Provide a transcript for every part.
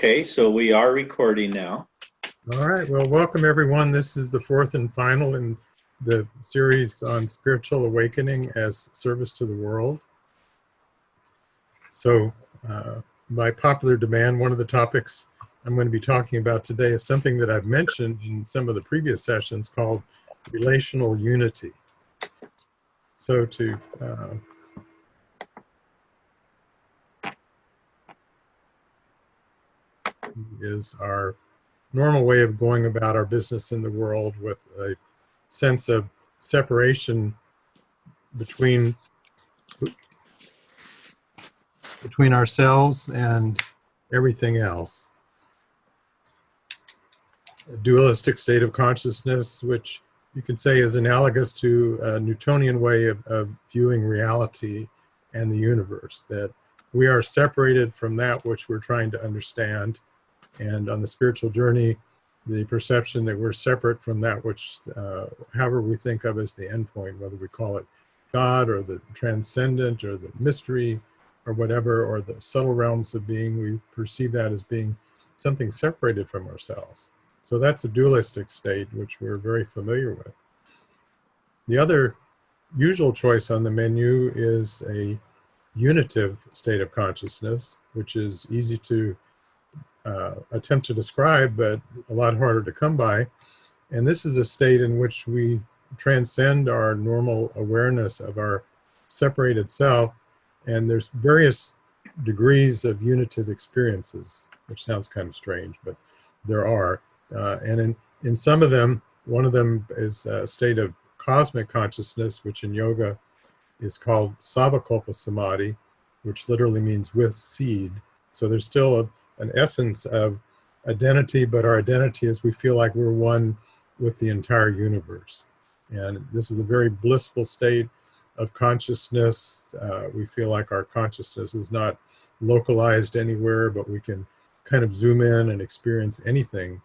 Okay, so we are recording now. All right, well, welcome everyone. This is the fourth and final in the series on spiritual awakening as service to the world. So, by popular demand, one of the topics I'm going to be talking about today is something that I've mentioned in some of the previous sessions called relational unity. So is our normal way of going about our business in the world with a sense of separation between ourselves and everything else. A dualistic state of consciousness, which you can say is analogous to a Newtonian way of viewing reality and the universe, that we are separated from that which we're trying to understand. And on the spiritual journey, the perception that we're separate from that which, however we think of as the endpoint, whether we call it God or the transcendent or the mystery or whatever, or the subtle realms of being, we perceive that as being something separated from ourselves. So that's a dualistic state, which we're very familiar with. The other usual choice on the menu is a unitive state of consciousness, which is easy to attempt to describe, but a lot harder to come by. And this is a state in which we transcend our normal awareness of our separated self. And there's various degrees of unitive experiences, which sounds kind of strange, but there are. And in some of them, one of them is a state of cosmic consciousness, which in yoga is called Savakalpa Samadhi, which literally means with seed. So there's still an essence of identity, but our identity is we feel like we're one with the entire universe. And this is a very blissful state of consciousness. We feel like our consciousness is not localized anywhere, but we can kind of zoom in and experience anything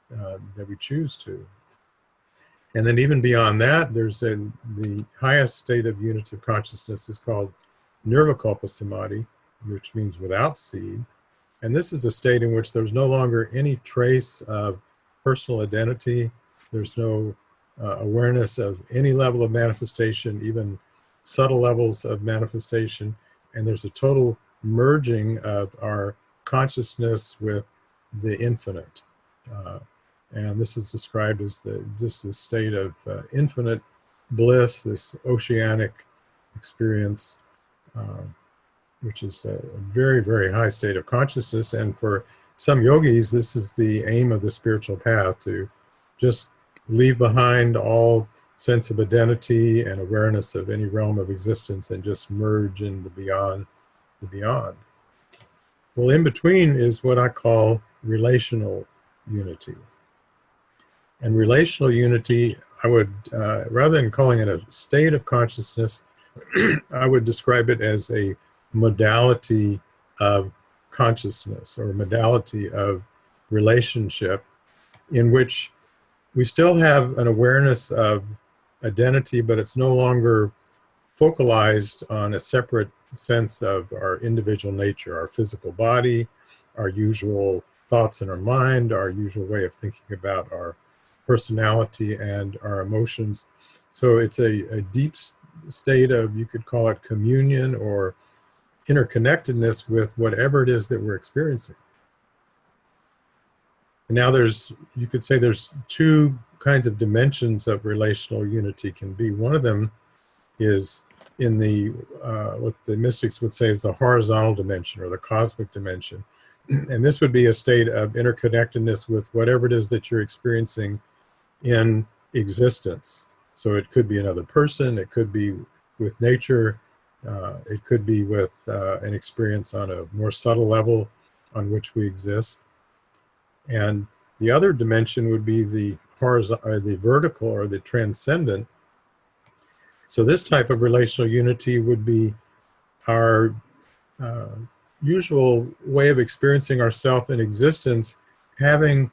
that we choose to. And then even beyond that, there's the highest state of unitive consciousness is called Nirvikalpa Samadhi, which means without seed. And this is a state in which there's no longer any trace of personal identity. There's no awareness of any level of manifestation, even subtle levels of manifestation. And there's a total merging of our consciousness with the infinite. And this is described as just a state of infinite bliss, this oceanic experience, which is a very, very high state of consciousness. And for some yogis, this is the aim of the spiritual path, to just leave behind all sense of identity and awareness of any realm of existence and just merge in the beyond. Well, in between is what I call relational unity. And relational unity, I would, rather than calling it a state of consciousness, I would describe it as a modality of consciousness or modality of relationship, in which we still have an awareness of identity, but it's no longer focalized on a separate sense of our individual nature, our physical body, our usual thoughts in our mind, our usual way of thinking about our personality and our emotions. So it's a deep state of, you could call it communion or interconnectedness with whatever it is that we're experiencing. And now you could say there's two kinds of dimensions of relational unity can be. One of them is in the, what the mystics would say is the horizontal dimension or the cosmic dimension. And this would be a state of interconnectedness with whatever it is that you're experiencing in existence. So it could be another person, it could be with nature, it could be with an experience on a more subtle level on which we exist. And the other dimension would be the horizontal, or the vertical, or the transcendent. So this type of relational unity would be our usual way of experiencing ourselves in existence, having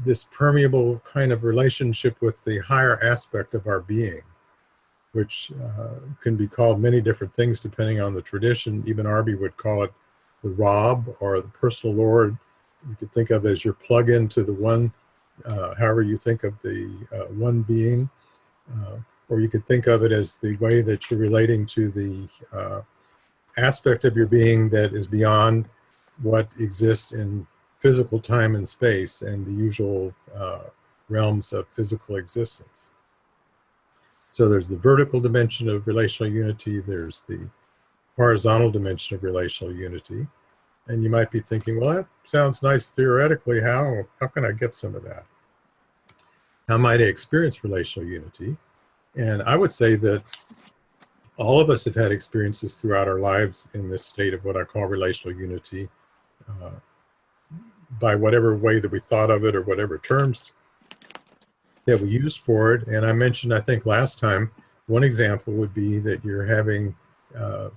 this permeable kind of relationship with the higher aspect of our being, which can be called many different things depending on the tradition. Ibn Arabi would call it the Rab, or the personal Lord, you could think of as your plug into the one, however you think of the one being, or you could think of it as the way that you're relating to the aspect of your being that is beyond what exists in physical time and space and the usual realms of physical existence. So there's the vertical dimension of relational unity, there's the horizontal dimension of relational unity. And you might be thinking, well, that sounds nice theoretically. How can I get some of that? How might I experience relational unity? And I would say that all of us have had experiences throughout our lives in this state of what I call relational unity, by whatever way that we thought of it or whatever terms that we used for it. And I mentioned, I think last time, one example would be that you're having a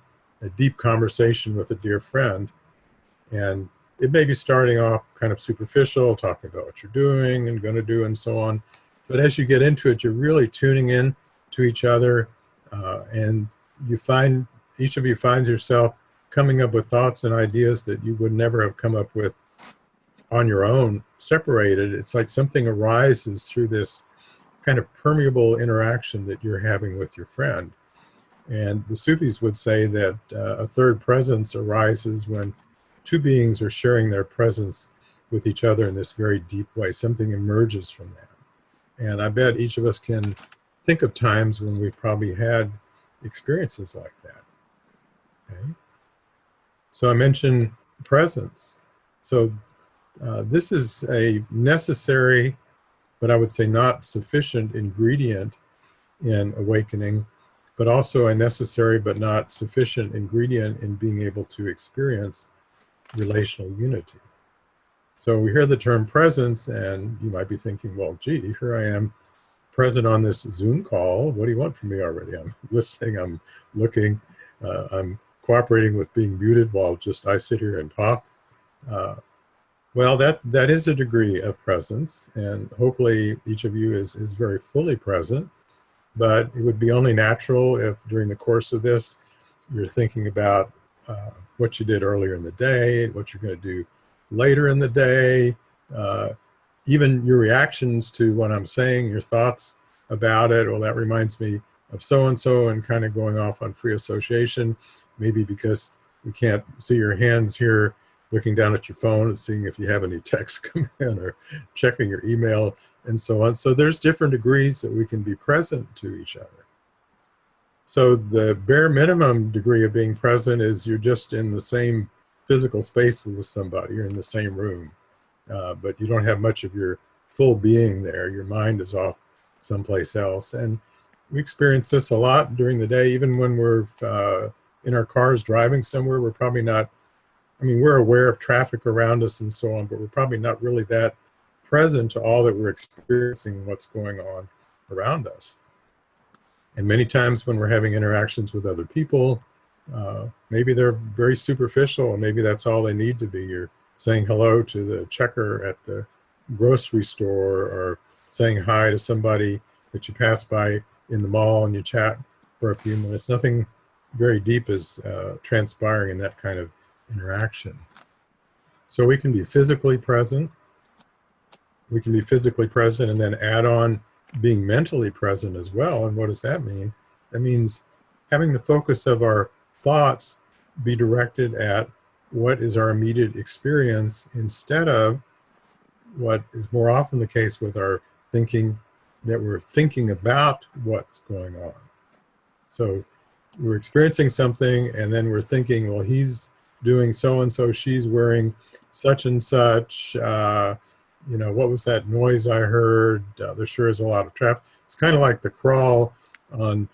deep conversation with a dear friend, and it may be starting off kind of superficial, talking about what you're doing and going to do and so on. But as you get into it, you're really tuning in to each other, and you find, each of you finds yourself coming up with thoughts and ideas that you would never have come up with on your own, separated. It's like something arises through this kind of permeable interaction that you're having with your friend. And the Sufis would say that a third presence arises when two beings are sharing their presence with each other in this very deep way. Something emerges from that. And I bet each of us can think of times when we've probably had experiences like that. Okay? So I mentioned presence. So this is a necessary, but I would say not sufficient ingredient in awakening, but also a necessary but not sufficient ingredient in being able to experience relational unity. So we hear the term presence, and you might be thinking, well, gee, here I am present on this Zoom call. What do you want from me already? I'm listening, I'm looking, I'm cooperating with being muted while just I sit here and talk. Well, that is a degree of presence, and hopefully each of you is very fully present, but it would be only natural if during the course of this, you're thinking about what you did earlier in the day, what you're going to do later in the day, even your reactions to what I'm saying, your thoughts about it. Well, that reminds me of so-and-so, and kind of going off on free association, maybe because we can't see your hands here, looking down at your phone and seeing if you have any texts come in, or checking your email and so on. So there's different degrees that we can be present to each other. So the bare minimum degree of being present is you're just in the same physical space with somebody, you're in the same room, but you don't have much of your full being there. Your mind is off someplace else. And we experience this a lot during the day, even when we're in our cars driving somewhere. We're probably not, I mean, we're aware of traffic around us and so on, but we're probably not really that present to all that we're experiencing, what's going on around us. And many times when we're having interactions with other people, maybe they're very superficial, and maybe that's all they need to be. You're saying hello to the checker at the grocery store, or saying hi to somebody that you pass by in the mall and you chat for a few minutes. Nothing very deep is transpiring in that kind of interaction. So we can be physically present. We can be physically present and then add on being mentally present as well. And what does that mean? That means having the focus of our thoughts be directed at what is our immediate experience, instead of what is more often the case with our thinking, that we're thinking about what's going on. So we're experiencing something, and then we're thinking, well, he's doing so-and-so, she's wearing such and such, you know, what was that noise I heard? There sure is a lot of traffic. It's kind of like the crawl on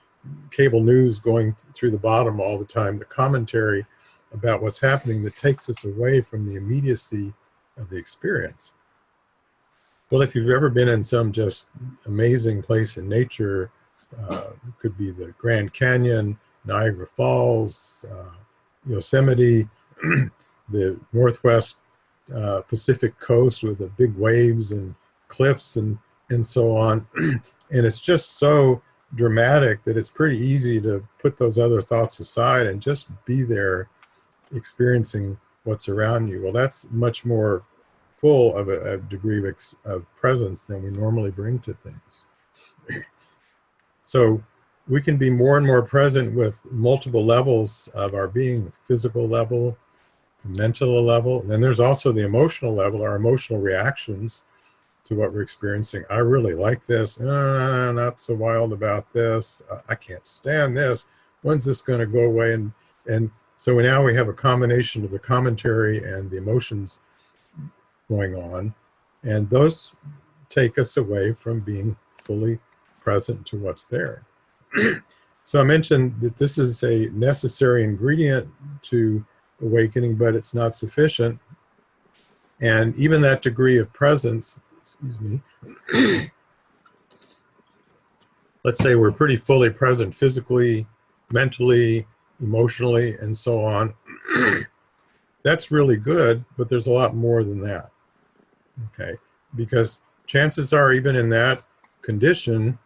cable news going through the bottom all the time, the commentary about what's happening that takes us away from the immediacy of the experience. Well, if you've ever been in some just amazing place in nature, it could be the Grand Canyon, Niagara Falls, Yosemite, the Northwest Pacific coast with the big waves and cliffs and so on. And it's just so dramatic that it's pretty easy to put those other thoughts aside and just be there experiencing what's around you. Well, that's much more full of a degree of presence than we normally bring to things. So we can be more and more present with multiple levels of our being, physical level, mental level, and then there's also the emotional level, our emotional reactions to what we're experiencing. I really like this, not so wild about this, I can't stand this, when's this going to go away? And so now we have a combination of the commentary and the emotions going on, and those take us away from being fully present to what's there. So I mentioned that this is a necessary ingredient to awakening, but it's not sufficient. And even that degree of presence, excuse me, let's say we're pretty fully present physically, mentally, emotionally, and so on. That's really good, but there's a lot more than that. Okay, because chances are, even in that condition,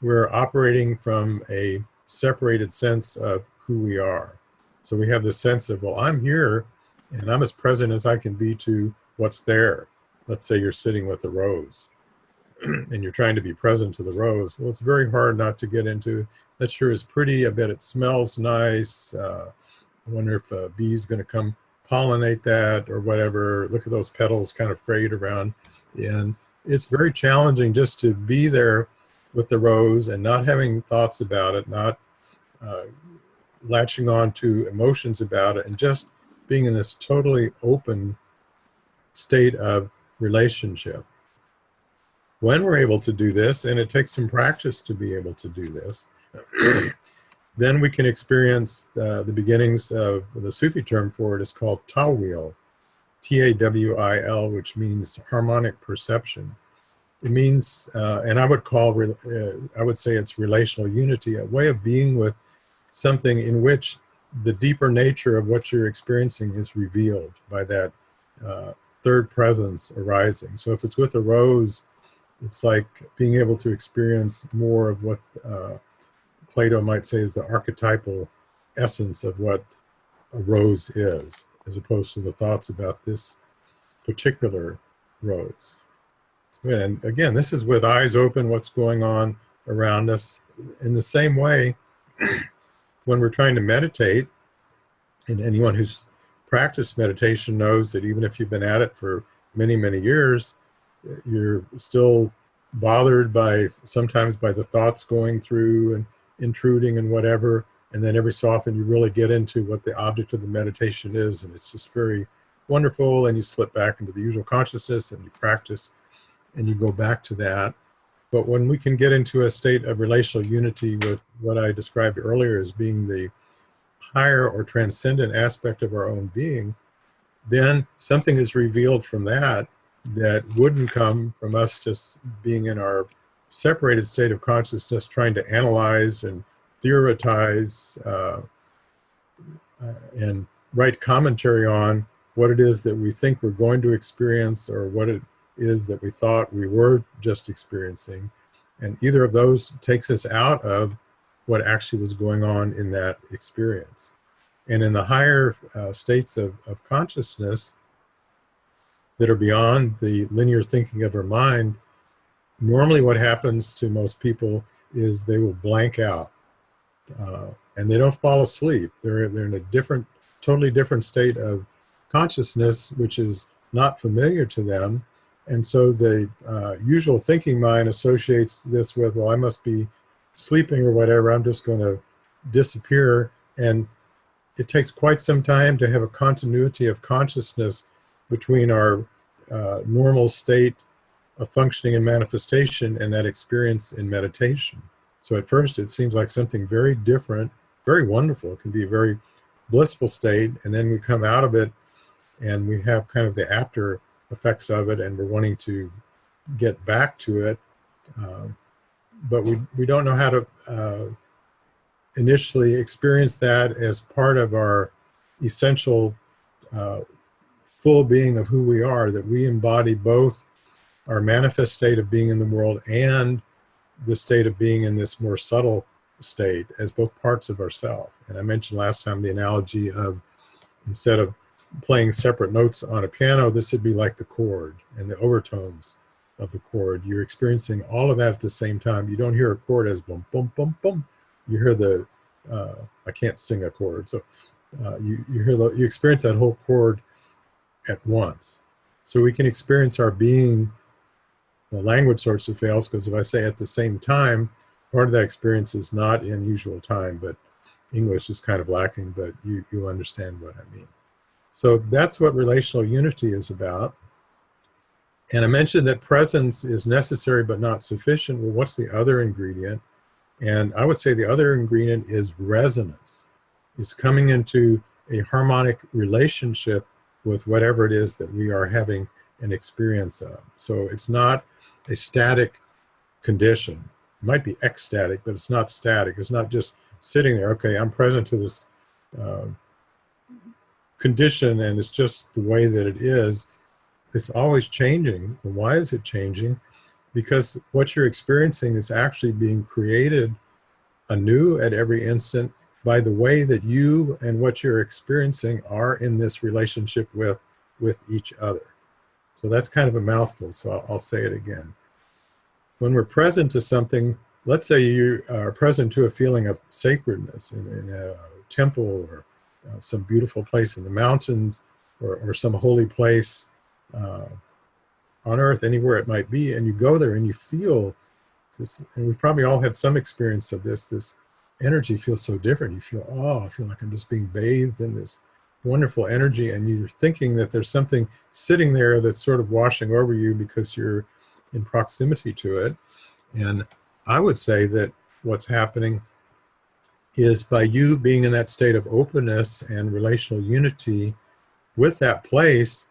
we're operating from a separated sense of who we are. So we have this sense of, well, I'm here and I'm as present as I can be to what's there. Let's say you're sitting with a rose and you're trying to be present to the rose. Well, it's very hard not to get into, that sure is pretty, I bet it smells nice. I wonder if a bee's going to come pollinate that or whatever. Look at those petals kind of frayed around. And it's very challenging just to be there with the rose and not having thoughts about it, not latching on to emotions about it, and just being in this totally open state of relationship. When we're able to do this, and it takes some practice to be able to do this, then we can experience the beginnings of the Sufi term for it is called Tawil, T-A-W-I-L, which means harmonic perception. It means, and I would say it's relational unity, a way of being with something in which the deeper nature of what you're experiencing is revealed by that third presence arising. So if it's with a rose, it's like being able to experience more of what Plato might say is the archetypal essence of what a rose is, as opposed to the thoughts about this particular rose. And again, this is with eyes open, what's going on around us. In the same way, when we're trying to meditate, and anyone who's practiced meditation knows that even if you've been at it for many, many years, you're still bothered by, sometimes by the thoughts going through and intruding and whatever. And then every so often you really get into what the object of the meditation is, and it's just very wonderful, and you slip back into the usual consciousness and you practice and you go back to that. But when we can get into a state of relational unity with what I described earlier as being the higher or transcendent aspect of our own being, then something is revealed from that that wouldn't come from us just being in our separated state of consciousness, trying to analyze and theorize and write commentary on what it is that we think we're going to experience or what it is that we thought we were just experiencing. And either of those takes us out of what actually was going on in that experience. And in the higher states of consciousness that are beyond the linear thinking of our mind, normally what happens to most people is they will blank out. And they don't fall asleep. They're in a different, totally different state of consciousness, which is not familiar to them. And so the usual thinking mind associates this with, well, I must be sleeping or whatever, I'm just going to disappear. And it takes quite some time to have a continuity of consciousness between our normal state of functioning and manifestation and that experience in meditation. So at first it seems like something very different, very wonderful. It can be a very blissful state, and then we come out of it and we have kind of the after effects of it, and we're wanting to get back to it, but we don't know how to initially experience that as part of our essential full being of who we are, that we embody both our manifest state of being in the world and the state of being in this more subtle state as both parts of ourself. And I mentioned last time the analogy of, instead of playing separate notes on a piano, this would be like the chord and the overtones of the chord. You're experiencing all of that at the same time. You don't hear a chord as boom, boom, boom, boom. You hear the, I can't sing a chord, so you experience that whole chord at once. So we can experience our being. The language sorts of fails because if I say at the same time, part of that experience is not in usual time, but English is kind of lacking, but you understand what I mean. So that's what relational unity is about. And I mentioned that presence is necessary but not sufficient. Well, what's the other ingredient? And I would say the other ingredient is resonance. It's coming into a harmonic relationship with whatever it is that we are having an experience of. So it's not a static condition. It might be ecstatic, but it's not static. It's not just sitting there, okay, I'm present to this condition and it's just the way that it is. It's always changing. And why is it changing? Because what you're experiencing is actually being created anew at every instant by the way that you and what you're experiencing are in this relationship with each other. So that's kind of a mouthful, so I'll say it again. When we're present to something, let's say you are present to a feeling of sacredness in a temple or some beautiful place in the mountains or some holy place on earth, anywhere it might be, and you go there and you feel this, and we've probably all had some experience of this energy feels so different. You feel, oh, I feel like I'm just being bathed in this wonderful energy, and you're thinking that there's something sitting there that's sort of washing over you because you're in proximity to it. And I would say that what's happening is by you being in that state of openness and relational unity with that place.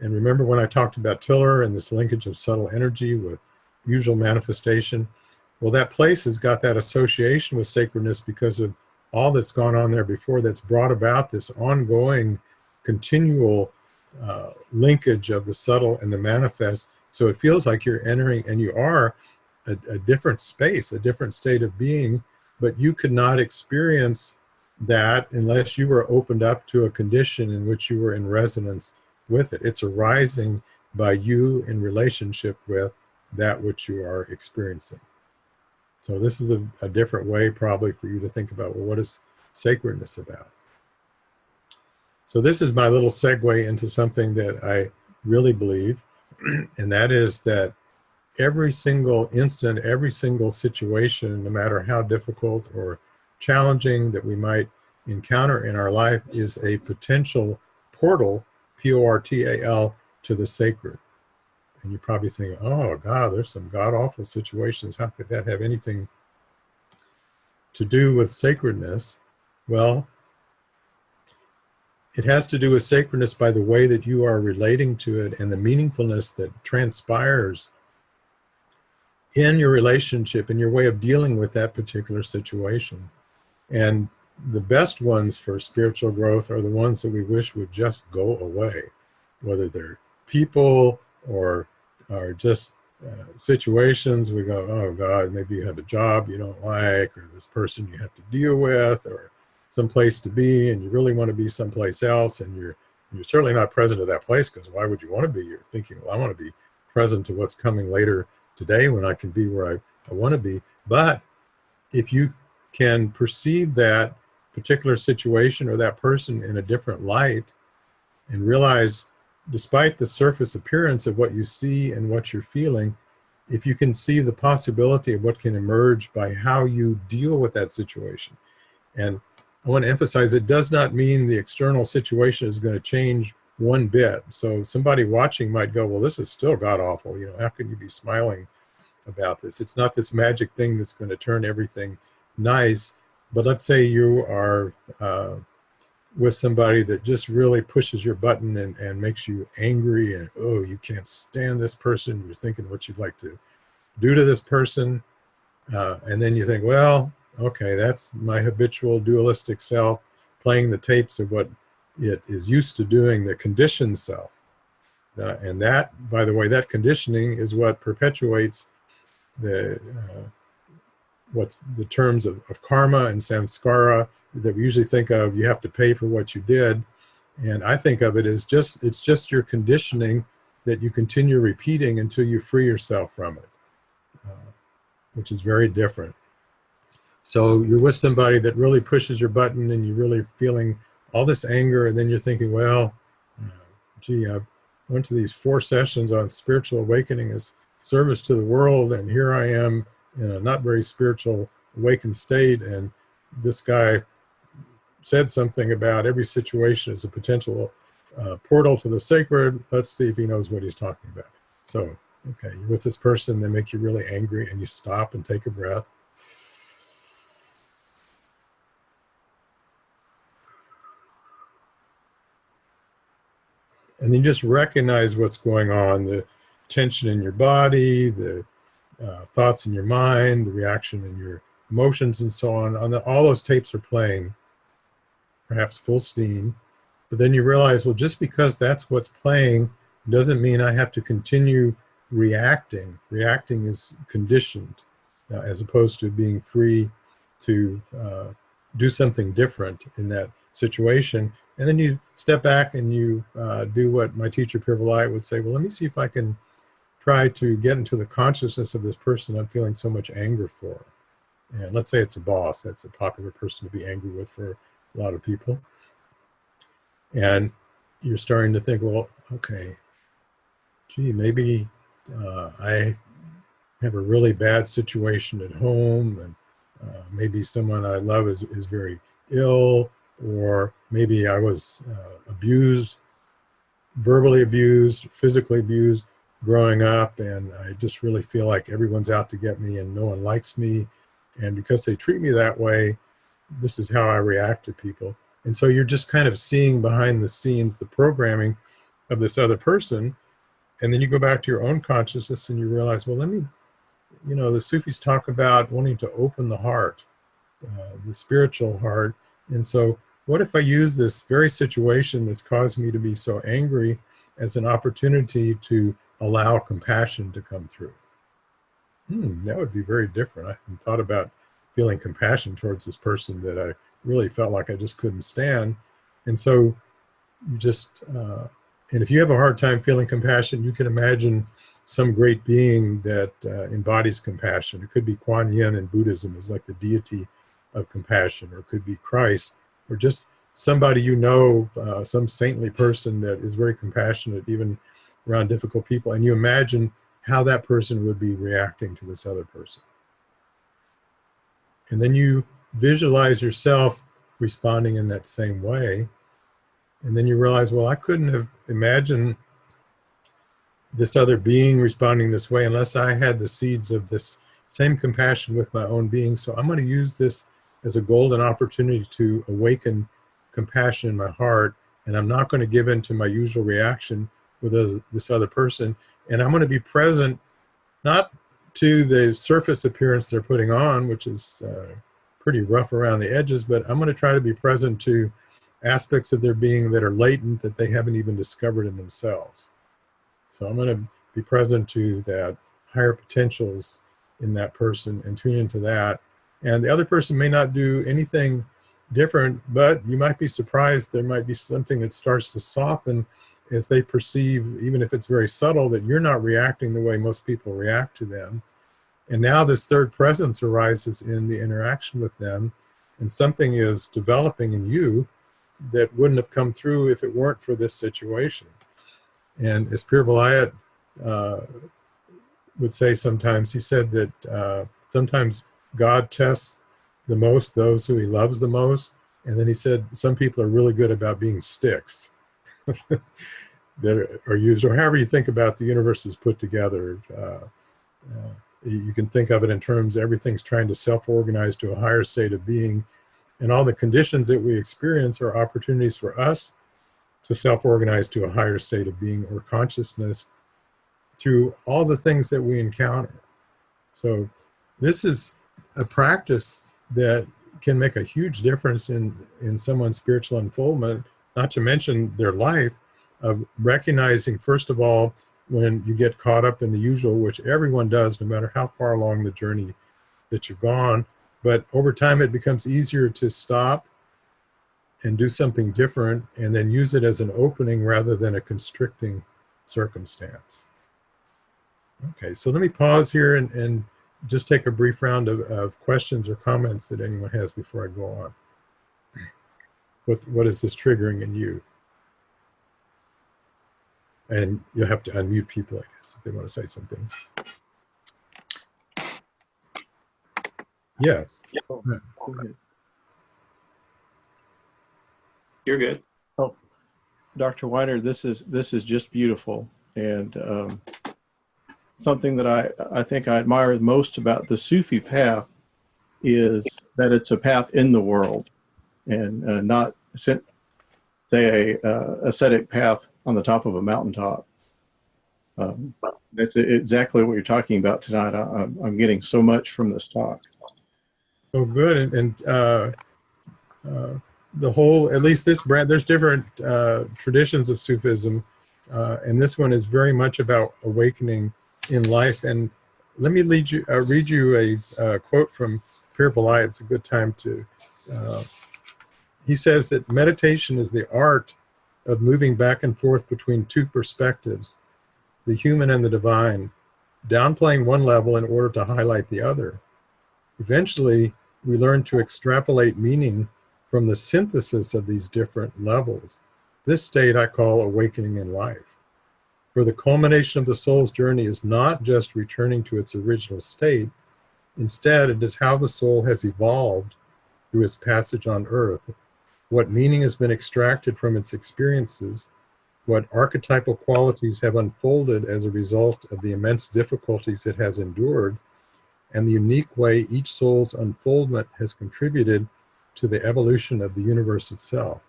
And remember when I talked about Tiller and this linkage of subtle energy with usual manifestation, well, that place has got that association with sacredness because of all that's gone on there before that's brought about this ongoing, continual linkage of the subtle and the manifest. So it feels like you're entering, and you are, a different space, a different state of being, but you could not experience that unless you were opened up to a condition in which you were in resonance with it. It's arising by you in relationship with that which you are experiencing. So this is a different way probably for you to think about, well, what is sacredness about? So this is my little segue into something that I really believe, and that is that every single instant, every single situation, no matter how difficult or challenging that we might encounter in our life, is a potential portal, P-O-R-T-A-L, to the sacred. And you probably think, oh God, there's some god-awful situations. How could that have anything to do with sacredness? Well, it has to do with sacredness by the way that you are relating to it and the meaningfulness that transpires in your relationship, in your way of dealing with that particular situation. And the best ones for spiritual growth are the ones that we wish would just go away, whether they're people or just situations. We go, oh God, maybe you have a job you don't like, or this person you have to deal with, or some place to be, and you really want to be someplace else, and you're certainly not present at that place, because why would you want to be? You're thinking, well, I want to be present to what's coming later today when I can be where I want to be. But if you can perceive that particular situation or that person in a different light and realize, despite the surface appearance of what you see and what you're feeling, if you can see the possibility of what can emerge by how you deal with that situation. And I want to emphasize, it does not mean the external situation is going to change one bit. So somebody watching might go, well, this is still god-awful. You know, how can you be smiling about this? It's not this magic thing that's going to turn everything nice. But let's say you are with somebody that just really pushes your button and makes you angry, and oh, you can't stand this person. You're thinking what you'd like to do to this person. And then you think, well, okay, that's my habitual dualistic self playing the tapes of what it is used to doing, the conditioned self. And that, by the way, that conditioning is what perpetuates the what's the terms of karma and samskara that we usually think of. You have to pay for what you did. And I think of it as it's just your conditioning that you continue repeating until you free yourself from it, which is very different. So you're with somebody that really pushes your button and you're really feeling all this anger, and then you're thinking, well, gee, I went to these 4 sessions on spiritual awakening as service to the world, and here I am in a not very spiritual awakened state, and this guy said something about every situation as a potential portal to the sacred. Let's see if he knows what he's talking about. So, okay, you're with this person, they make you really angry, and you stop and take a breath. And then just recognize what's going on, the tension in your body, the thoughts in your mind, the reaction in your emotions, and so on. All those tapes are playing, perhaps full steam. But then you realize, well, just because that's what's playing doesn't mean I have to continue reacting. Reacting is conditioned, as opposed to being free to do something different in that situation. And then you step back and you do what my teacher, Pir Vilayat, would say, well, let me see if I can try to get into the consciousness of this person I'm feeling so much anger for. And let's say it's a boss. That's a popular person to be angry with for a lot of people. And you're starting to think, well, okay, gee, maybe I have a really bad situation at home, and maybe someone I love is very ill, or maybe I was abused, verbally abused, physically abused growing up, and I just really feel like everyone's out to get me and no one likes me. And because they treat me that way, this is how I react to people. And so you're just kind of seeing behind the scenes the programming of this other person. And then you go back to your own consciousness and you realize, well, the Sufis talk about wanting to open the heart, the spiritual heart. And so what if I use this very situation that's caused me to be so angry as an opportunity to allow compassion to come through? That would be very different. I hadn't thought about feeling compassion towards this person that I really felt like I just couldn't stand. And so you just, and if you have a hard time feeling compassion, you can imagine some great being that embodies compassion. It could be Kuan Yin in Buddhism, is like the deity of compassion, or it could be Christ, or just somebody some saintly person that is very compassionate even around difficult people, and you imagine how that person would be reacting to this other person. And then you visualize yourself responding in that same way, and then you realize, well, I couldn't have imagined this other being responding this way unless I had the seeds of this same compassion with my own being. So I'm going to use this as a golden opportunity to awaken compassion in my heart, and I'm not going to give in to my usual reaction with this other person, and I'm going to be present, not to the surface appearance they're putting on, which is pretty rough around the edges, but I'm going to try to be present to aspects of their being that are latent, that they haven't even discovered in themselves. So I'm going to be present to that higher potentials in that person and tune into that. And the other person may not do anything different, but you might be surprised. There might be something that starts to soften as they perceive, even if it's very subtle, that you're not reacting the way most people react to them. And now this third presence arises in the interaction with them, and something is developing in you that wouldn't have come through if it weren't for this situation. And as Pir Vilayat would say sometimes, he said that sometimes God tests the most those who he loves the most. And then he said some people are really good about being sticks that are used, or however you think about the universe is put together. You can think of it in terms everything's trying to self-organize to a higher state of being, and all the conditions that we experience are opportunities for us to self-organize to a higher state of being or consciousness through all the things that we encounter. So this is a practice that can make a huge difference in someone's spiritual unfoldment, not to mention their life, of recognizing, first of all, when you get caught up in the usual, which everyone does, no matter how far along the journey that you've gone. But over time, it becomes easier to stop and do something different, and then use it as an opening rather than a constricting circumstance. Okay, so let me pause here and just take a brief round of questions or comments that anyone has before I go on. What is this triggering in you? And you'll have to unmute people, I guess, if they want to say something. Yes. Oh, go ahead. You're good. Oh, Dr. Weiner, this is just beautiful, and something that I think I admire most about the Sufi path is that it's a path in the world, and not say a ascetic path on the top of a mountaintop. That's exactly what you're talking about tonight. I'm getting so much from this talk. Oh, good. And the whole, at least this brand, there's different traditions of Sufism, and this one is very much about awakening in life. And let me read you a quote from Pir Balai. It's a good time to. He says that meditation is the art of moving back and forth between two perspectives, the human and the divine, downplaying one level in order to highlight the other. Eventually, we learn to extrapolate meaning from the synthesis of these different levels. This state I call awakening in life. For the culmination of the soul's journey is not just returning to its original state. Instead, it is how the soul has evolved through its passage on earth, what meaning has been extracted from its experiences, what archetypal qualities have unfolded as a result of the immense difficulties it has endured, and the unique way each soul's unfoldment has contributed to the evolution of the universe itself.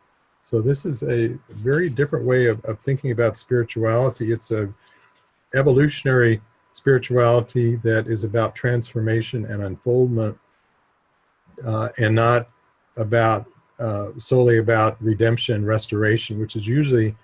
So this is a very different way of thinking about spirituality. It's a evolutionary spirituality that is about transformation and unfoldment, and not about solely about redemption, restoration, which is usually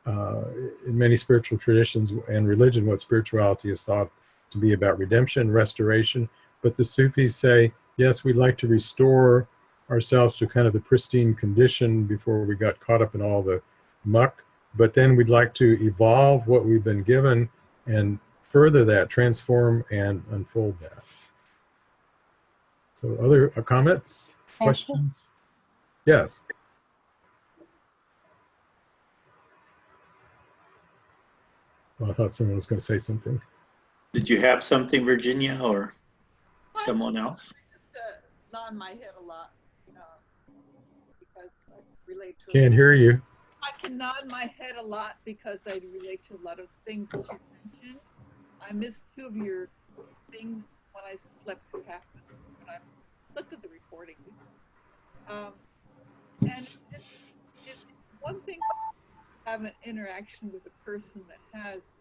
in many spiritual traditions and religion what spirituality is thought to be about: redemption, restoration. But the Sufis say, yes, we'd like to restore ourselves to kind of the pristine condition before we got caught up in all the muck, but then we'd like to evolve what we've been given and further that, transform and unfold that. So other comments, questions? Yes. Well, I thought someone was going to say something. Did you have something, Virginia, or someone else? Just nod my head a lot, because I relate to. Can't hear you. I can nod my head a lot because I relate to a lot of things that you mentioned. I missed two of your things when I slept through half of it, when I looked at the recordings. And it's one thing to have an interaction with a person that has,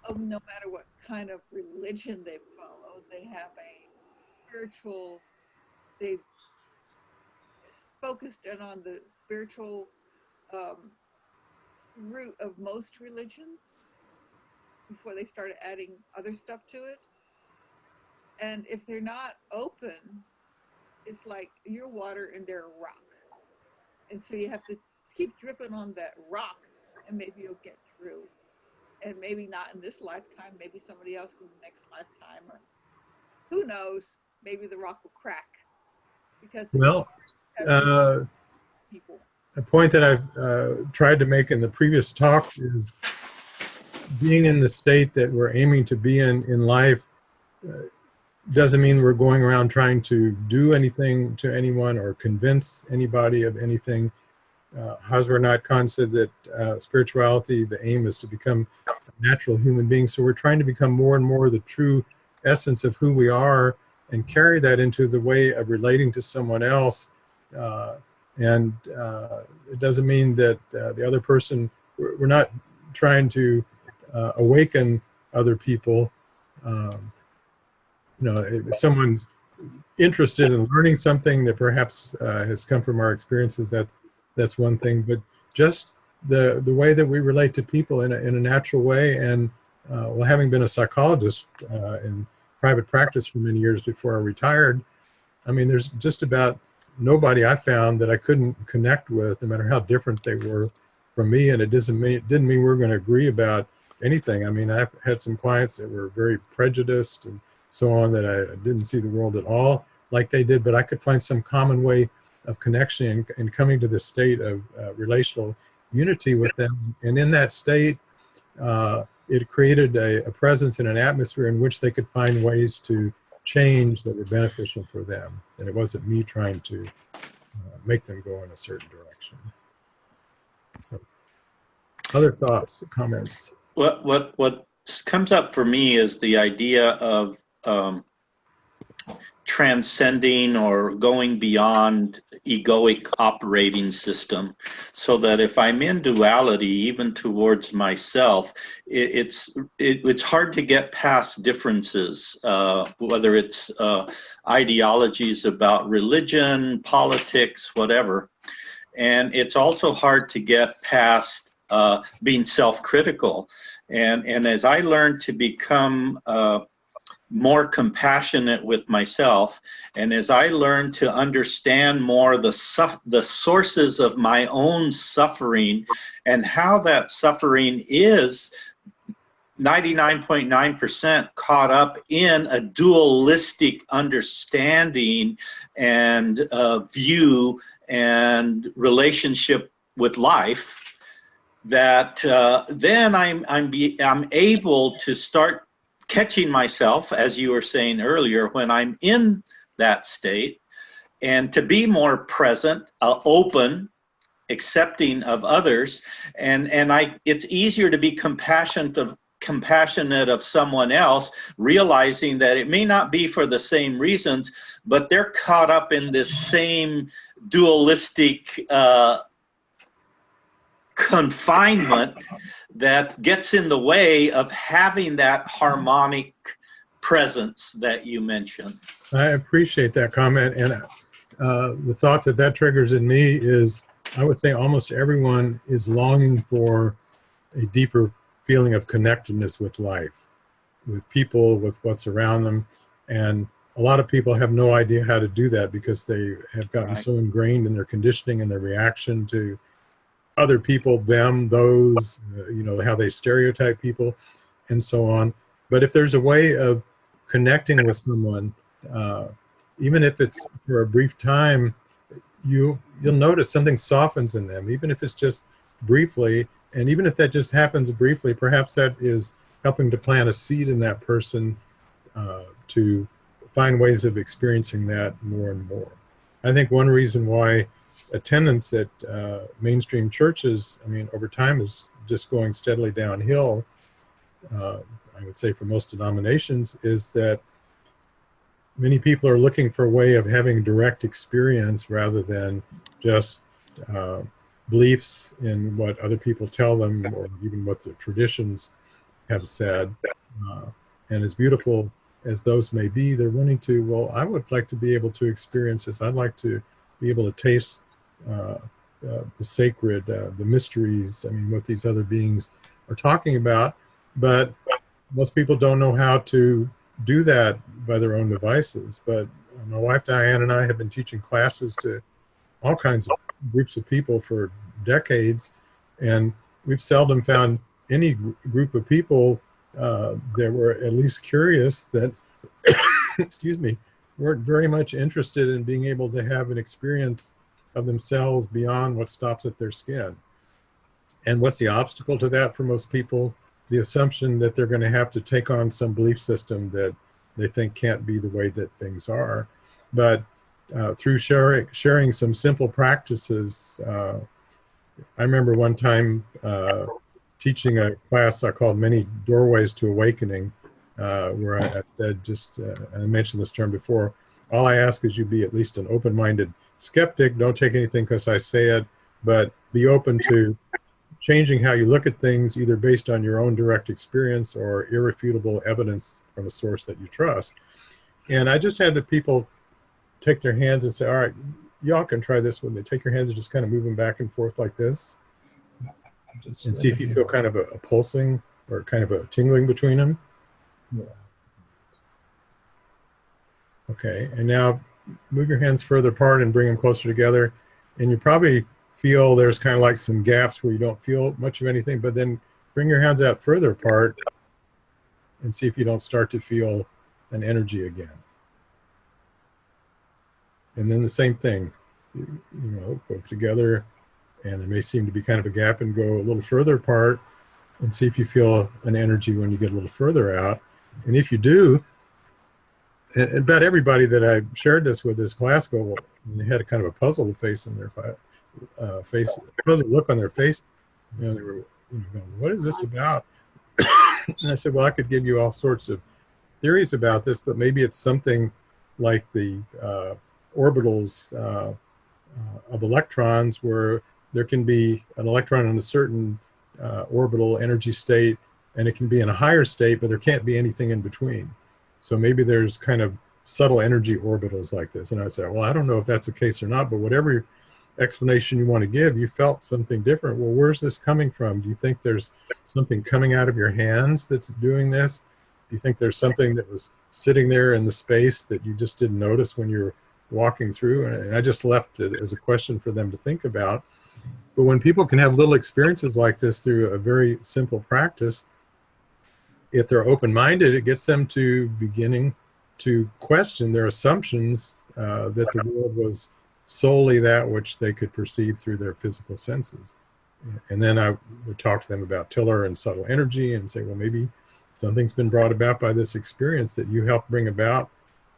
no matter what kind of religion they follow, they have a spiritual, they've focused in on the spiritual root of most religions before they started adding other stuff to it. And if they're not open, it's like you're water and they're a rock. And so you have to keep dripping on that rock, and maybe you'll get through. And maybe not in this lifetime, maybe somebody else in the next lifetime, or who knows, maybe the rock will crack. Because well, people. A point that I've tried to make in the previous talk is being in the state that we're aiming to be in life doesn't mean we're going around trying to do anything to anyone or convince anybody of anything. Hazrat Inayat Khan said that spirituality, the aim is to become a natural human being. So we're trying to become more and more the true essence of who we are and carry that into the way of relating to someone else. And it doesn't mean that the other person, we're not trying to awaken other people. If someone's interested in learning something that perhaps has come from our experiences, that's one thing. But just the way that we relate to people in a natural way. And well, having been a psychologist in private practice for many years before I retired, I mean, there's just about nobody I found that I couldn't connect with, no matter how different they were from me. And it didn't mean we were going to agree about anything. I mean, I've had some clients that were very prejudiced and so on, that I didn't see the world at all like they did, but I could find some common way of connection and coming to the state of relational unity with them. And in that state, it created a presence and an atmosphere in which they could find ways to change that were beneficial for them. And it wasn't me trying to make them go in a certain direction. So, other thoughts, comments? What comes up for me is the idea of transcending or going beyond egoic operating system, so that if I'm in duality, even towards myself, it's hard to get past differences, whether it's ideologies about religion, politics, whatever. And it's also hard to get past being self-critical. And as I learn to become more compassionate with myself, and as I learn to understand more the sources of my own suffering, and how that suffering is 99.9% caught up in a dualistic understanding and view and relationship with life, that then I'm able to start catching myself, as you were saying earlier, when I'm in that state, and to be more present, open, accepting of others, and it's easier to be compassionate of someone else, realizing that it may not be for the same reasons, but they're caught up in this same dualistic confinement that gets in the way of having that harmonic presence that you mentioned. I appreciate that comment. And the thought that triggers in me is, I would say almost everyone is longing for a deeper feeling of connectedness with life, with people, with what's around them. And a lot of people have no idea how to do that, because they have gotten so ingrained in their conditioning and their reaction to other people, them, those, how they stereotype people and so on. But if there's a way of connecting with someone, even if it's for a brief time, you'll notice something softens in them, even if it's just briefly. And even if that just happens briefly, perhaps that is helping to plant a seed in that person to find ways of experiencing that more and more. I think one reason why attendance at mainstream churches, over time, is just going steadily downhill, I would say for most denominations, is that many people are looking for a way of having direct experience rather than just beliefs in what other people tell them, or even what the traditions have said. And as beautiful as those may be, they're wanting to, well, I would like to be able to experience this. I'd like to be able to taste the sacred, the mysteries, what these other beings are talking about. But most people don't know how to do that by their own devices. But my wife Diane and I have been teaching classes to all kinds of groups of people for decades, and we've seldom found any group of people that were at least curious, that excuse me, weren't very much interested in being able to have an experience of themselves beyond what stops at their skin. And what's the obstacle to that for most people? The assumption that they're going to have to take on some belief system that they think can't be the way that things are. But through sharing some simple practices, I remember one time teaching a class I called Many Doorways to Awakening, where I said, I mentioned this term before, all I ask is you be at least an open-minded skeptic. Don't take anything because I say it, but be open to changing how you look at things, either based on your own direct experience or irrefutable evidence from a source that you trust. And I just had the people take their hands and say, all right, y'all can try this one. They take your hands and just kind of move them back and forth like this, and see if you feel kind of a pulsing or kind of a tingling between them. Yeah. Okay, and now move your hands further apart and bring them closer together. And you probably feel there's kind of like some gaps where you don't feel much of anything, but then bring your hands out further apart and see if you don't start to feel an energy again. And then the same thing, you know, go together, and there may seem to be kind of a gap, and go a little further apart and see if you feel an energy when you get a little further out. And if you do, and about everybody that I shared this with this class go, and they had a kind of a puzzled face in their face, puzzled look on their face. You know, they were, you know, going, what is this about? And I said, well, I could give you all sorts of theories about this, but maybe it's something like the orbitals of electrons, where there can be an electron in a certain orbital energy state, and it can be in a higher state, but there can't be anything in between. So maybe there's kind of subtle energy orbitals like this. And I would say, well, I don't know if that's the case or not, but whatever explanation you want to give, you felt something different. Well, where's this coming from? Do you think there's something coming out of your hands that's doing this? Do you think there's something that was sitting there in the space that you just didn't notice when you're walking through? And I just left it as a question for them to think about. But when people can have little experiences like this through a very simple practice, if they're open-minded, it gets them to beginning to question their assumptions that the world was solely that which they could perceive through their physical senses. And then I would talk to them about Tiller and subtle energy and say, well, maybe something's been brought about by this experience that you helped bring about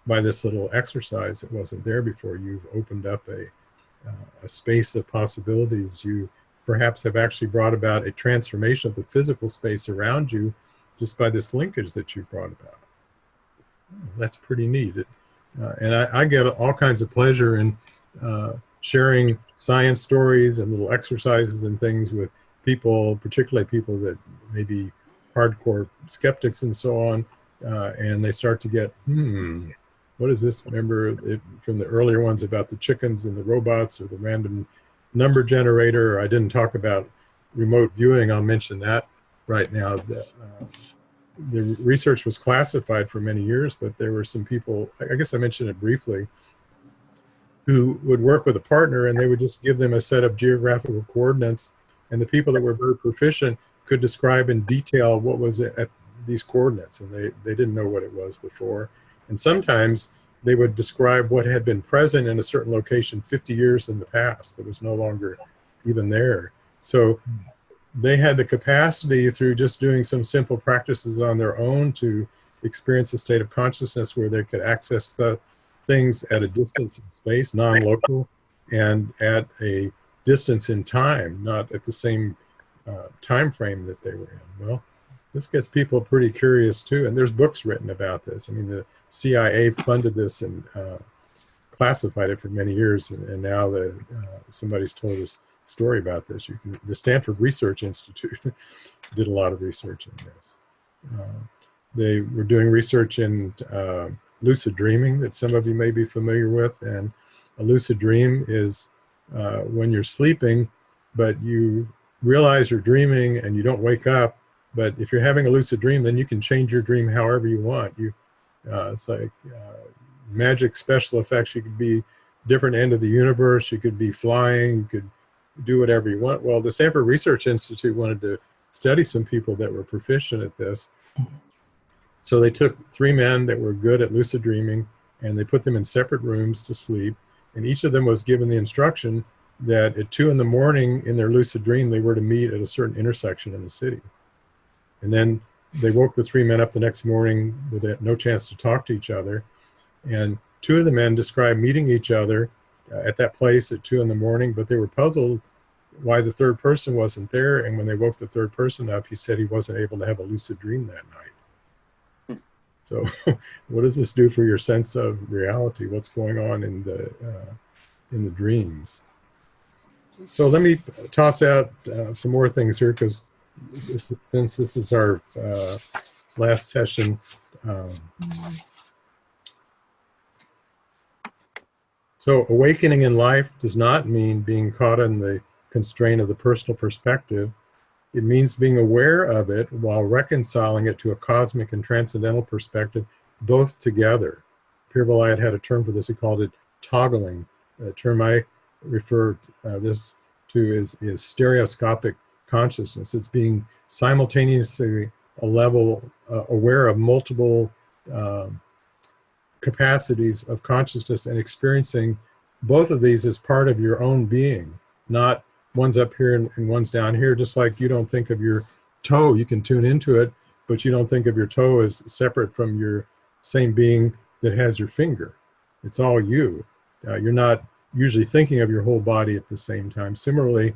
by this little exercise that wasn't there before. You've opened up a space of possibilities. You perhaps have actually brought about a transformation of the physical space around you just by this linkage that you brought about. That's pretty neat. And I get all kinds of pleasure in sharing science stories and little exercises and things with people, particularly people that may be hardcore skeptics and so on, and they start to get, what is this? Remember from the earlier ones about the chickens and the robots, or the random number generator. I didn't talk about remote viewing. I'll mention that right now. The research was classified for many years, but there were some people, I guess I mentioned it briefly, who would work with a partner, and they would just give them a set of geographical coordinates, and the people that were very proficient could describe in detail what was at these coordinates, and they didn't know what it was before. And sometimes they would describe what had been present in a certain location 50 years in the past that was no longer even there. So they had the capacity, through just doing some simple practices on their own, to experience a state of consciousness where they could access the things at a distance in space, non-local, and at a distance in time, not at the same time frame that they were in. Well, this gets people pretty curious too, and there's books written about this. I mean, the CIA funded this and classified it for many years, and now somebody's told us story about this. The Stanford Research Institute did a lot of research in this. They were doing research in lucid dreaming that some of you may be familiar with, and a lucid dream is when you're sleeping, but you realize you're dreaming and you don't wake up. But if you're having a lucid dream, then you can change your dream however you want. It's like magic special effects. You could be different end of the universe. You could be flying. You could do whatever you want. Well, the Stanford Research Institute wanted to study some people that were proficient at this. So they took 3 men that were good at lucid dreaming, and they put them in separate rooms to sleep. And each of them was given the instruction that at 2 in the morning in their lucid dream, they were to meet at a certain intersection in the city. And then they woke the 3 men up the next morning with no chance to talk to each other. And 2 of the men described meeting each other at that place at 2 in the morning, but they were puzzled why the 3rd person wasn't there. And when they woke the 3rd person up, he said he wasn't able to have a lucid dream that night. So what does this do for your sense of reality? What's going on in the dreams? So let me toss out some more things here, because since this is our last session, so awakening in life does not mean being caught in the constraint of the personal perspective. It means being aware of it while reconciling it to a cosmic and transcendental perspective, both together. Pir Vilayat had a term for this. He called it toggling. The term I refer this to is stereoscopic consciousness. It's being simultaneously a level aware of multiple capacities of consciousness and experiencing both of these as part of your own being, not one's up here and one's down here. Just like you don't think of your toe, you can tune into it, but you don't think of your toe as separate from your same being that has your finger. It's all you. You're not usually thinking of your whole body at the same time. Similarly,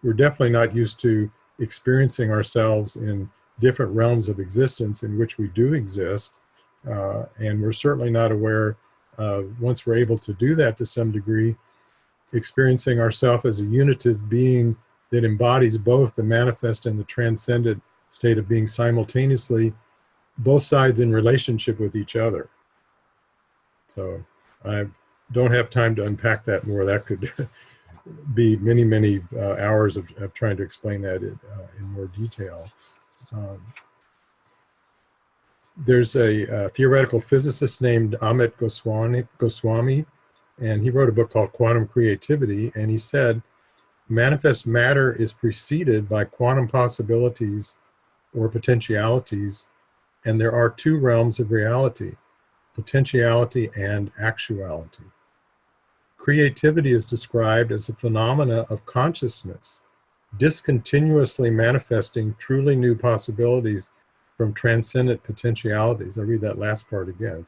we're definitely not used to experiencing ourselves in different realms of existence in which we do exist. And we're certainly not aware, once we're able to do that to some degree, experiencing ourselves as a unitive being that embodies both the manifest and the transcendent state of being simultaneously, both sides in relationship with each other. So I don't have time to unpack that more. That could be many, many hours of trying to explain that in more detail. There's a theoretical physicist named Amit Goswami, and he wrote a book called Quantum Creativity, and he said, manifest matter is preceded by quantum possibilities or potentialities, and there are two realms of reality, potentiality and actuality. Creativity is described as a phenomena of consciousness, discontinuously manifesting truly new possibilities from transcendent potentialities. I read that last part again.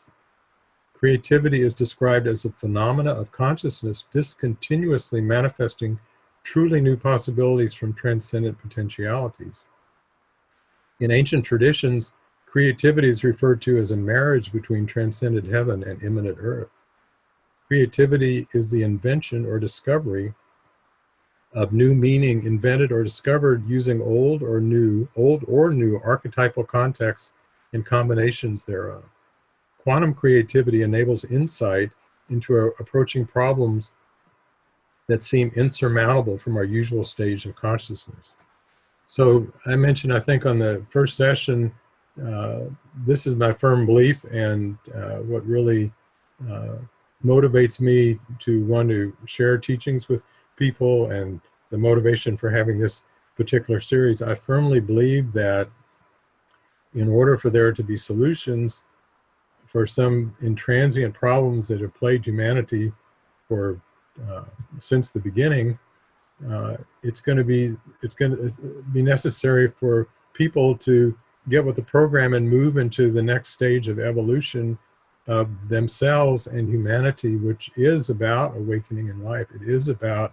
Creativity is described as a phenomena of consciousness, discontinuously manifesting truly new possibilities from transcendent potentialities. In ancient traditions, creativity is referred to as a marriage between transcended heaven and immanent earth. Creativity is the invention or discovery of new meaning invented or discovered using old or new archetypal contexts and combinations thereof. Quantum creativity enables insight into approaching problems that seem insurmountable from our usual stage of consciousness. So I mentioned, I think on the first session, this is my firm belief, and what really motivates me to want to share teachings with people, and the motivation for having this particular series. I firmly believe that in order for there to be solutions for some intransient problems that have plagued humanity for since the beginning, it's going to be necessary for people to get with the program and move into the next stage of evolution of themselves and humanity, which is about awakening in life. It is about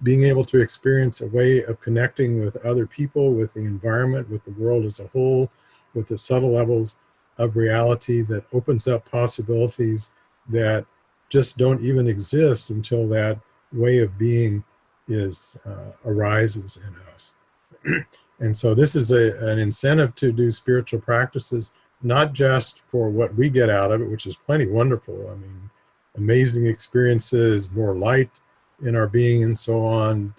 being able to experience a way of connecting with other people, with the environment, with the world as a whole, with the subtle levels of reality that opens up possibilities that just don't even exist until that way of being arises in us. And so this is an incentive to do spiritual practices, not just for what we get out of it, which is plenty wonderful. I mean, amazing experiences, more light in our being and so on,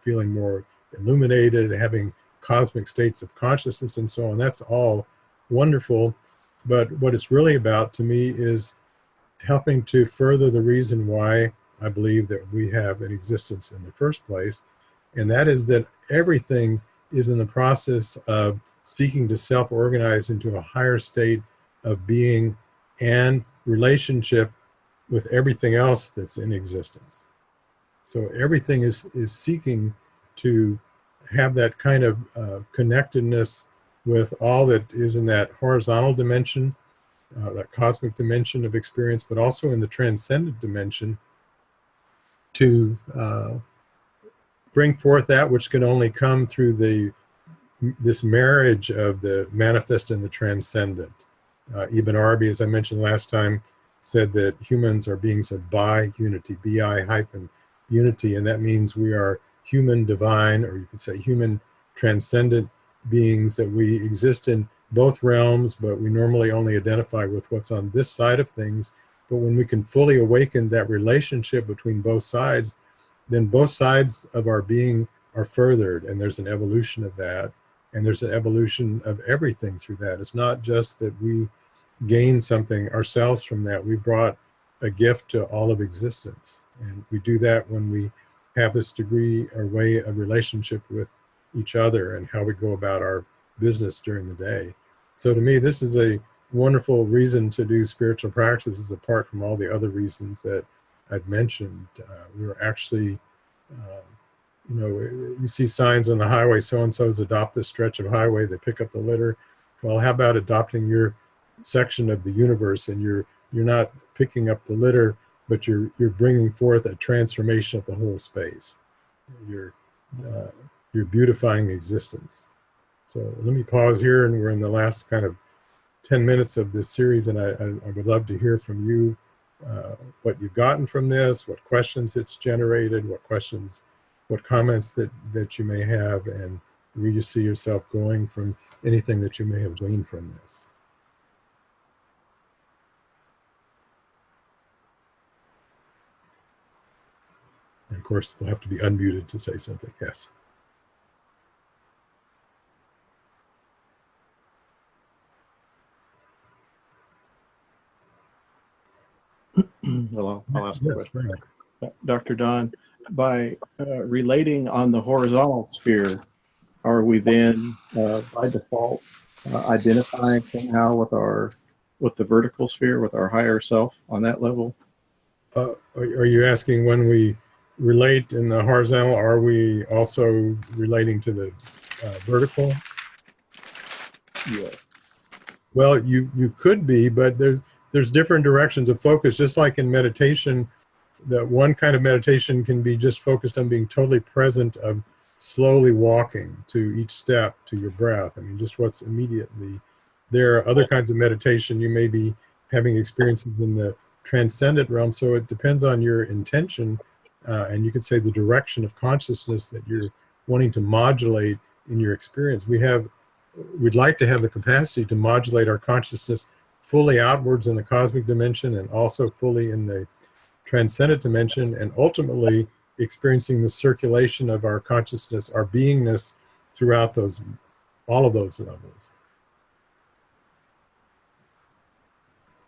feeling more illuminated, having cosmic states of consciousness and so on. That's all wonderful. But what it's really about to me is helping to further the reason why I believe that we have an existence in the first place. And that is that everything is in the process of seeking to self-organize into a higher state of being and relationship with everything else that's in existence. So everything is seeking to have that kind of connectedness with all that is in that horizontal dimension, that cosmic dimension of experience, but also in the transcendent dimension, to bring forth that which can only come through this marriage of the manifest and the transcendent. Ibn Arabi, as I mentioned last time, said that humans are beings of bi-unity, bi-unity, and that means we are human divine, or you could say human transcendent beings, that we exist in both realms, but we normally only identify with what's on this side of things. But when we can fully awaken that relationship between both sides, then both sides of our being are furthered, and there's an evolution of that, and there's an evolution of everything through that. It's not just that we gained something ourselves from that. We brought a gift to all of existence. And we do that when we have this degree or way of relationship with each other and how we go about our business during the day. So to me, this is a wonderful reason to do spiritual practices apart from all the other reasons that I've mentioned. We're actually, you know, you see signs on the highway, so-and-so's adopt this stretch of highway, they pick up the litter. Well, how about adopting your section of the universe, and you're not picking up the litter, but you're bringing forth a transformation of the whole space. You're beautifying existence. So let me pause here, and we're in the last kind of 10 minutes of this series, and I would love to hear from you what you've gotten from this, what questions it's generated, what comments that you may have, and where you see yourself going from anything that you may have gleaned from this. And of course, we'll have to be unmuted to say something. Yes. Well, I'll ask a Yes, question. right. Dr. Don, by relating on the horizontal sphere, are we then by default identifying somehow with the vertical sphere, with our higher self on that level? Are you asking when we relate in the horizontal, are we also relating to the vertical? Yeah. Well, you could be, but there's different directions of focus. Just like in meditation, that one kind of meditation can be just focused on being totally present, of slowly walking to each step, to your breath. I mean, just what's immediately there. Are other kinds of meditation, you may be having experiences in the transcendent realm. So it depends on your intention, and you could say the direction of consciousness that you're wanting to modulate in your experience. We'd like to have the capacity to modulate our consciousness fully outwards in the cosmic dimension, and also fully in the transcendent dimension, and ultimately experiencing the circulation of our consciousness, our beingness, throughout all of those levels.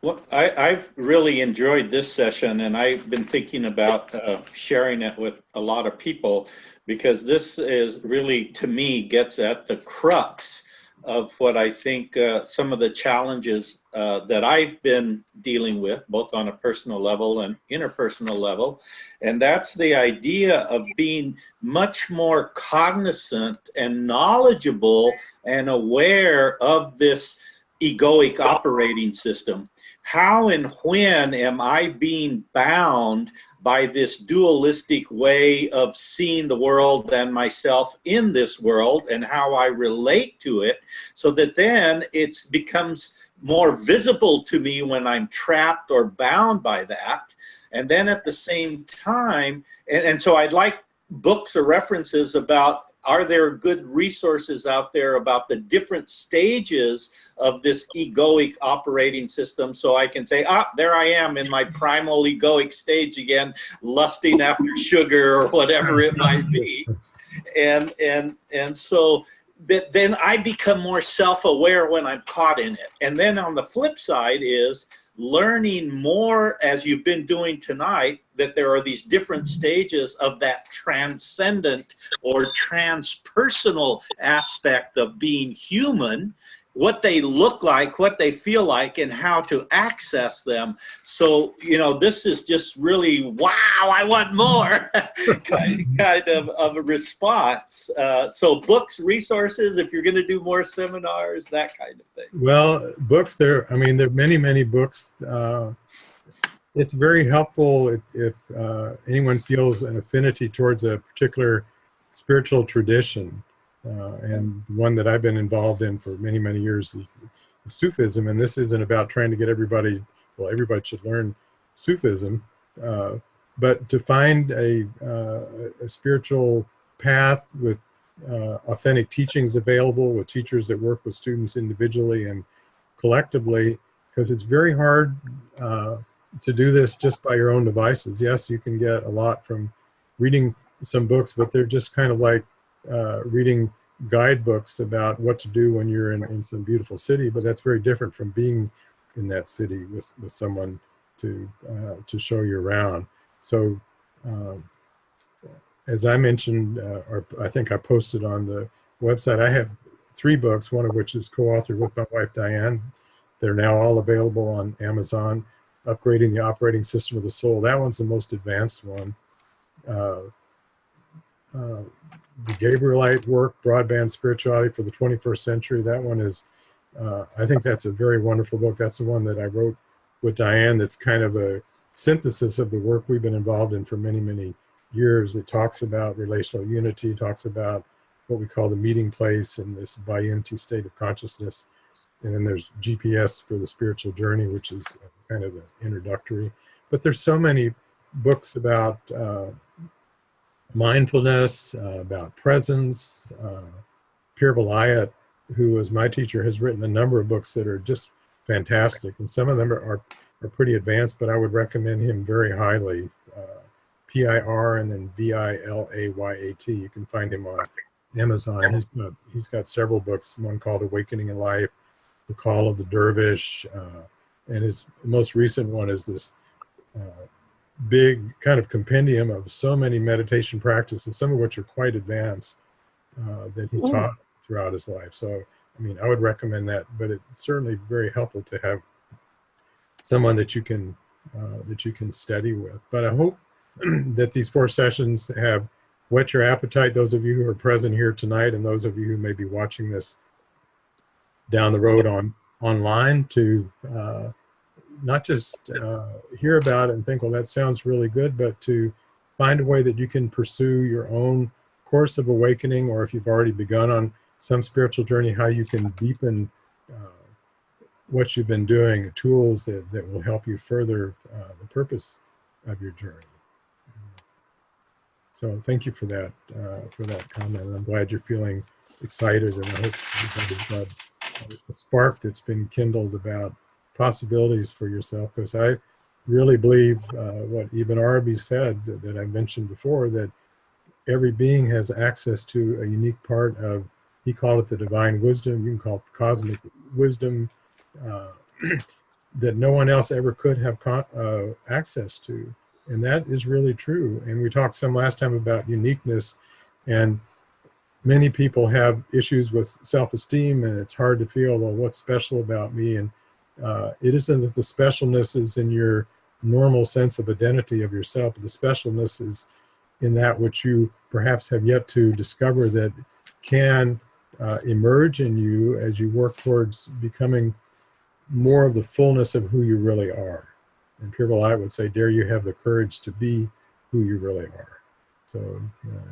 Well, I've really enjoyed this session, and I've been thinking about sharing it with a lot of people, because this is really, to me, gets at the crux of what I think some of the challenges that I've been dealing with, both on a personal level and interpersonal level. And that's the idea of being much more cognizant and knowledgeable and aware of this egoic operating system. How and when am I being bound by this dualistic way of seeing the world and myself in this world, and how I relate to it, so that then it becomes more visible to me when I'm trapped or bound by that. And then at the same time, and so I'd like books or references about, are there good resources out there about the different stages of this egoic operating system, so I can say, there I am in my primal egoic stage again, lusting after sugar or whatever it might be. And so that then I become more self-aware when I'm caught in it. And then on the flip side is learning more, as you've been doing tonight, that there are these different stages of that transcendent or transpersonal aspect of being human, what they look like, what they feel like, and how to access them. So, you know, this is just really, wow, I want more kind of a response. So books, resources, if you're going to do more seminars, that kind of thing. Well, books, there are many, many books. It's very helpful if anyone feels an affinity towards a particular spiritual tradition. And one that I've been involved in for many, many years is Sufism. And this isn't about trying to get everybody, well, everybody should learn Sufism, but to find a spiritual path with authentic teachings available, with teachers that work with students individually and collectively, because it's very hard to do this just by your own devices. Yes, you can get a lot from reading some books, but they're just kind of like reading guidebooks about what to do when you're in some beautiful city, but that's very different from being in that city with someone to show you around. So as I mentioned, or I think I posted on the website, I have 3 books, one of which is co-authored with my wife Diane. They're now all available on Amazon. Upgrading the Operating System of the Soul. That one's the most advanced one. The Gabrielite Work, Broadband Spirituality for the 21st Century. That one is, I think that's a very wonderful book. That's the one that I wrote with Diane. That's kind of a synthesis of the work we've been involved in for many, many years. It talks about relational unity, talks about what we call the meeting place in this bi-unity state of consciousness. And then there's GPS for the spiritual journey, which is kind of an introductory. But there's so many books about mindfulness, about presence. Pir Vilayat, who was my teacher, has written a number of books that are just fantastic. And some of them are pretty advanced, but I would recommend him very highly. P-I-R and then V-I-L-A-Y-A-T. You can find him on Amazon. He's got several books, one called Awakening in Life, The Call of the Dervish, and his most recent one is this big kind of compendium of so many meditation practices, some of which are quite advanced, that he taught throughout his life. So, I mean, I would recommend that, but it's certainly very helpful to have someone that you can study with. But I hope that these 4 sessions have whet your appetite, those of you who are present here tonight and those of you who may be watching this down the road online, to not just hear about it and think, well, that sounds really good, but to find a way that you can pursue your own course of awakening, or if you've already begun on some spiritual journey, how you can deepen what you've been doing, tools that will help you further the purpose of your journey. So thank you for that comment. And I'm glad you're feeling excited, and I hope everybody's got a spark that's been kindled about possibilities for yourself, because I really believe what Ibn Arabi said that I mentioned before, that every being has access to a unique part of, he called it the divine wisdom, you can call it cosmic wisdom, that no one else ever could have access to. And that is really true. And we talked some last time about uniqueness, and many people have issues with self-esteem, and it's hard to feel, well, what's special about me? And it isn't that the specialness is in your normal sense of identity of yourself, but the specialness is in that which you perhaps have yet to discover that can emerge in you as you work towards becoming more of the fullness of who you really are. And Pir Vilayat would say, dare you have the courage to be who you really are. So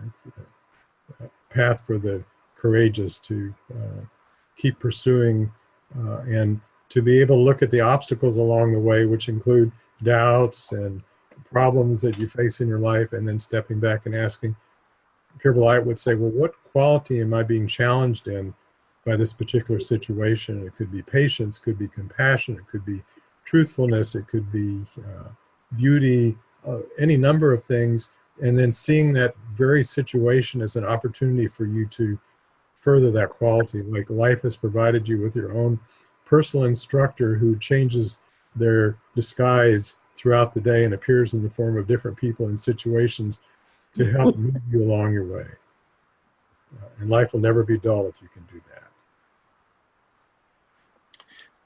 it's a path for the courageous to keep pursuing and to be able to look at the obstacles along the way, which include doubts and problems that you face in your life, and then stepping back and asking. Pir Vilayat would say, well, what quality am I being challenged in by this particular situation? It could be patience, could be compassion, it could be truthfulness, it could be beauty, any number of things, and then seeing that very situation as an opportunity for you to further that quality. Like life has provided you with your own personal instructor who changes their disguise throughout the day and appears in the form of different people and situations to help move you along your way. And life will never be dull if you can do that.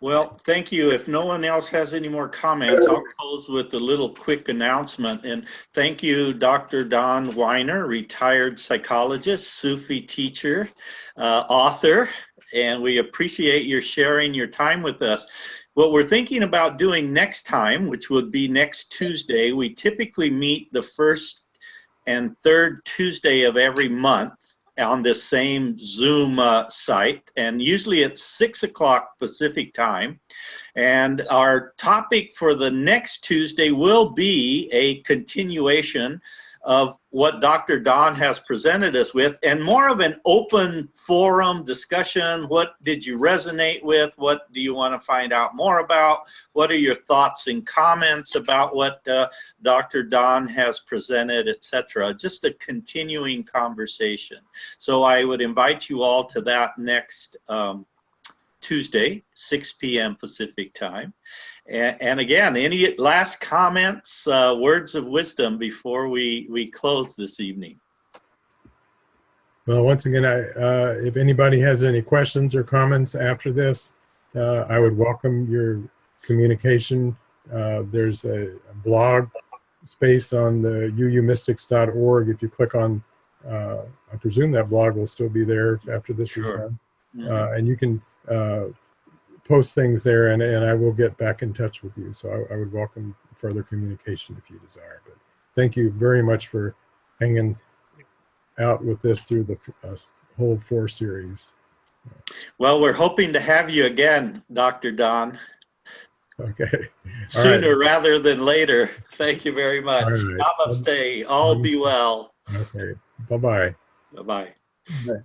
Well, thank you. If no one else has any more comments, I'll close with a little quick announcement. And thank you, Dr. Don Weiner, retired psychologist, Sufi teacher, author, and we appreciate your sharing your time with us. What we're thinking about doing next time, which would be next Tuesday, we typically meet the first and third Tuesday of every month on this same Zoom site, and usually it's 6 o'clock Pacific time. And our topic for the next Tuesday will be a continuation of what Dr. Don has presented us with, and more of an open forum discussion. What did you resonate with? What do you want to find out more about? What are your thoughts and comments about what Dr. Don has presented, etc.? Just a continuing conversation. So I would invite you all to that next Tuesday, 6 p.m. Pacific time. And again, any last comments, words of wisdom before we close this evening? Well, once again, if anybody has any questions or comments after this, I would welcome your communication. There's a blog space on the uumystics.org. If you click on, I presume that blog will still be there after this is done. And you can post things there, and I will get back in touch with you. So I would welcome further communication if you desire. But thank you very much for hanging out with this through the whole 4 series. Well, we're hoping to have you again, Dr. Don. Okay. Sooner rather than later. Thank you very much. All right. Namaste. All be well. Okay. Bye-bye. Bye-bye. Right.